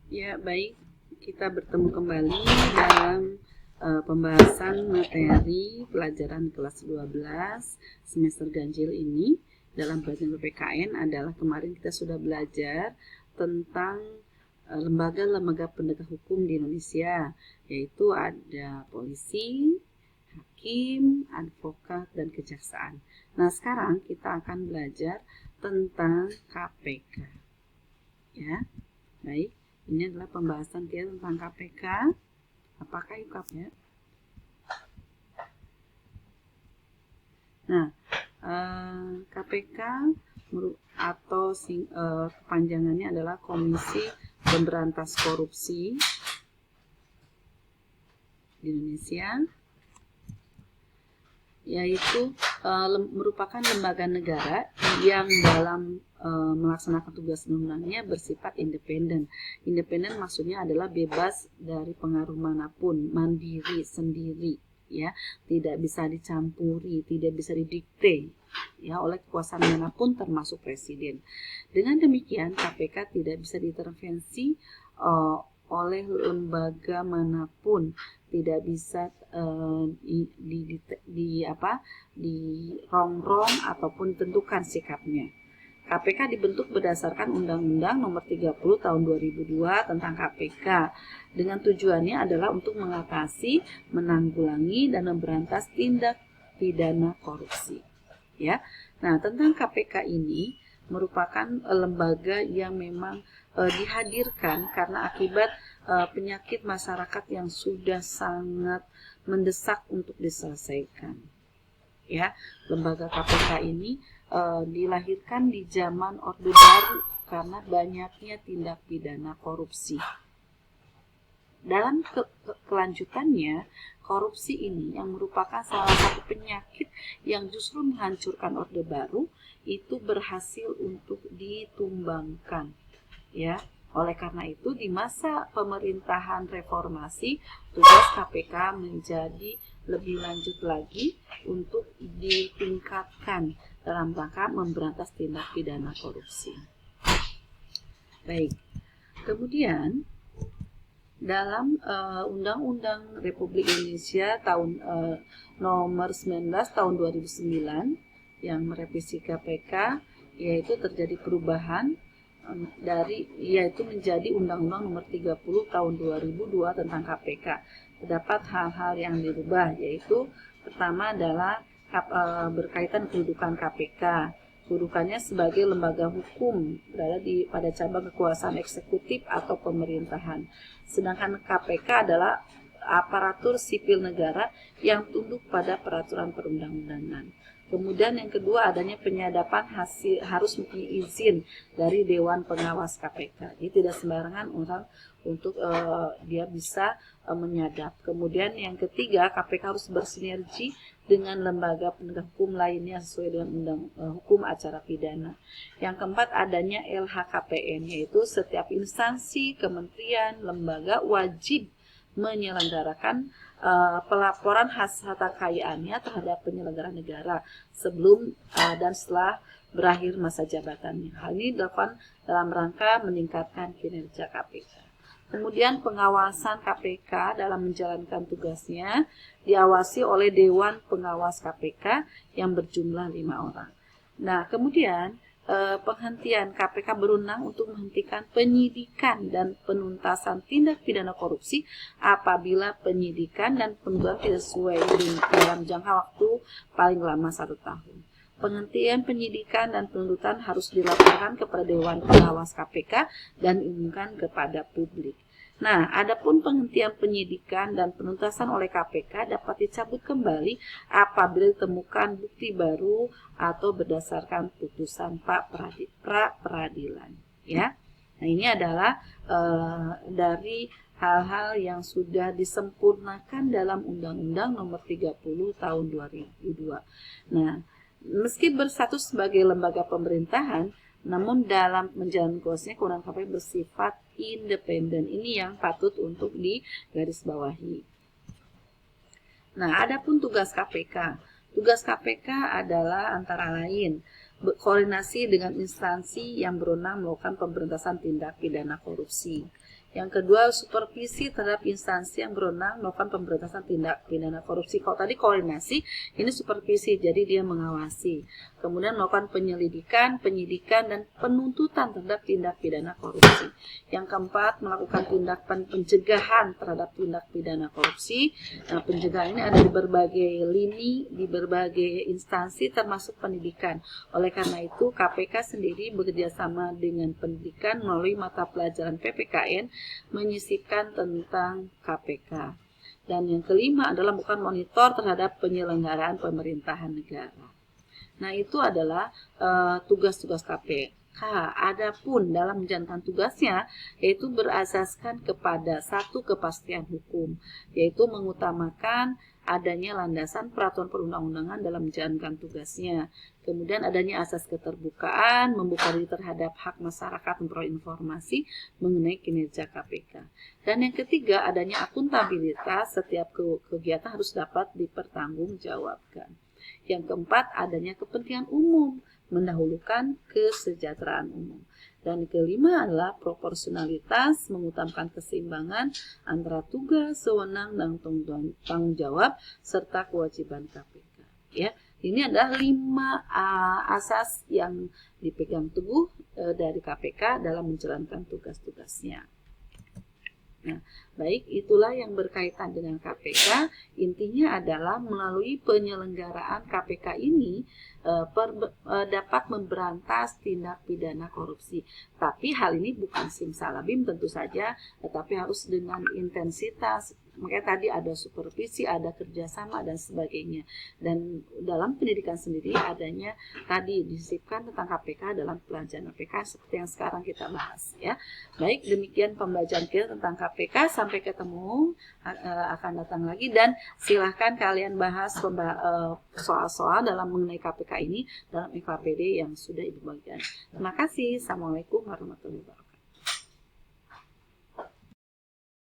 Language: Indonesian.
Ya, baik. Kita bertemu kembali dalam pembahasan materi pelajaran kelas 12 semester ganjil ini. Dalam pelajaran PPKN adalah kemarin kita sudah belajar tentang lembaga-lembaga penegak hukum di Indonesia, yaitu ada polisi, hakim, advokat, dan kejaksaan. Nah, sekarang kita akan belajar tentang KPK. Ya, baik. Ini adalah pembahasan kita tentang KPK. Apakah UKAP ya? Nah, KPK atau kepanjangannya adalah Komisi Pemberantas Korupsi di Indonesia, yaitu merupakan lembaga negara yang dalam melaksanakan tugas undang-undangnya bersifat independen. Independen maksudnya adalah bebas dari pengaruh manapun, mandiri sendiri, ya, tidak bisa dicampuri, tidak bisa didikte ya oleh kekuasaan manapun termasuk presiden. Dengan demikian KPK tidak bisa diintervensi oleh lembaga manapun, tidak bisa dirongrong ataupun ditentukan sikapnya. KPK dibentuk berdasarkan Undang-Undang Nomor 30 Tahun 2002 tentang KPK dengan tujuannya adalah untuk mengatasi, menanggulangi, dan memberantas tindak pidana korupsi. Ya, nah tentang KPK ini merupakan lembaga yang memang dihadirkan karena akibat penyakit masyarakat yang sudah sangat mendesak untuk diselesaikan. Ya, lembaga KPK ini dilahirkan di zaman Orde Baru karena banyaknya tindak pidana korupsi. Dalam kelanjutannya, korupsi ini yang merupakan salah satu penyakit yang justru menghancurkan Orde Baru itu berhasil untuk ditumbangkan. Ya, oleh karena itu di masa pemerintahan reformasi tugas KPK menjadi lebih lanjut lagi untuk ditingkatkan dalam rangka memberantas tindak pidana korupsi. Baik, kemudian dalam Undang-Undang Republik Indonesia tahun nomor 19 tahun 2009 yang merevisi KPK, yaitu terjadi perubahan yaitu menjadi Undang-Undang Nomor 30 Tahun 2002 tentang KPK. Terdapat hal-hal yang dirubah, yaitu pertama adalah berkaitan kedudukan KPK. Kedudukannya sebagai lembaga hukum berada pada cabang kekuasaan eksekutif atau pemerintahan. Sedangkan KPK adalah aparatur sipil negara yang tunduk pada peraturan perundang-undangan. Kemudian yang kedua adanya penyadapan harus mempunyai izin dari Dewan Pengawas KPK. Jadi tidak sembarangan orang untuk dia bisa menyadap. Kemudian yang ketiga, KPK harus bersinergi dengan lembaga penegak hukum lainnya sesuai dengan undang hukum acara pidana. Yang keempat adanya LHKPN, yaitu setiap instansi, kementerian, lembaga wajib menyelenggarakan pelaporan harta kekayaannya terhadap penyelenggara negara sebelum dan setelah berakhir masa jabatannya. Hal ini dilakukan dalam rangka meningkatkan kinerja KPK. Kemudian pengawasan KPK dalam menjalankan tugasnya diawasi oleh Dewan Pengawas KPK yang berjumlah 5 orang. Nah, kemudian penghentian KPK berwenang untuk menghentikan penyidikan dan penuntasan tindak pidana korupsi apabila penyidikan dan penuntutan tidak sesuai dalam jangka waktu paling lama 1 tahun. Penghentian penyidikan dan penuntutan harus dilaporkan kepada Dewan Pengawas KPK dan diumumkan kepada publik. Nah, adapun penghentian penyidikan dan penuntasan oleh KPK dapat dicabut kembali apabila ditemukan bukti baru atau berdasarkan putusan pra peradilan. Ya, nah ini adalah dari hal-hal yang sudah disempurnakan dalam Undang-Undang Nomor 30 Tahun 2002. Nah, meski berstatus sebagai lembaga pemerintahan, namun dalam menjalankan tugasnya kewenangan KPK bersifat independen. Ini yang patut untuk digarisbawahi. Nah, adapun tugas KPK. Tugas KPK adalah antara lain koordinasi dengan instansi yang berwenang melakukan pemberantasan tindak pidana korupsi. Yang kedua, supervisi terhadap instansi yang berwenang melakukan pemberantasan tindak pidana korupsi. Kalau tadi koordinasi, ini supervisi, jadi dia mengawasi. Kemudian melakukan penyelidikan, penyidikan, dan penuntutan terhadap tindak pidana korupsi. Yang keempat, melakukan tindakan pencegahan terhadap tindak pidana korupsi. Nah, pencegahan ini ada di berbagai lini, di berbagai instansi, termasuk pendidikan. Oleh karena itu, KPK sendiri bekerjasama dengan pendidikan melalui mata pelajaran PPKN menyisipkan tentang KPK. Dan yang kelima adalah bukan monitor terhadap penyelenggaraan pemerintahan negara. Nah, itu adalah tugas-tugas KPK. Adapun dalam menjalankan tugasnya, yaitu berasaskan kepada satu kepastian hukum, yaitu mengutamakan adanya landasan peraturan perundang-undangan dalam menjalankan tugasnya. Kemudian adanya asas keterbukaan, membuka diri terhadap hak masyarakat memperoleh informasi mengenai kinerja KPK. Dan yang ketiga, adanya akuntabilitas, setiap kegiatan harus dapat dipertanggungjawabkan. Yang keempat, adanya kepentingan umum, mendahulukan kesejahteraan umum. Dan kelima adalah proporsionalitas, mengutamakan keseimbangan antara tugas, wewenang, dan tanggung jawab serta kewajiban KPK. Ya, ini adalah 5 asas yang dipegang teguh dari KPK dalam menjalankan tugas-tugasnya. Nah, baik, itulah yang berkaitan dengan KPK. Intinya adalah melalui penyelenggaraan KPK ini dapat memberantas tindak pidana korupsi. Tapi hal ini bukan simsalabim tentu saja, tetapi harus dengan intensitas. Makanya tadi ada supervisi, ada kerjasama, dan sebagainya. Dan dalam pendidikan sendiri adanya tadi disisipkan tentang KPK dalam pelajaran KPK seperti yang sekarang kita bahas. Ya, baik, demikian pembelajaran kita tentang KPK. Sampai ketemu akan datang lagi, dan silahkan kalian bahas soal-soal dalam mengenai KPK ini dalam FKPD yang sudah Ibu bagikan. Terima kasih. Assalamualaikum warahmatullahi wabarakatuh.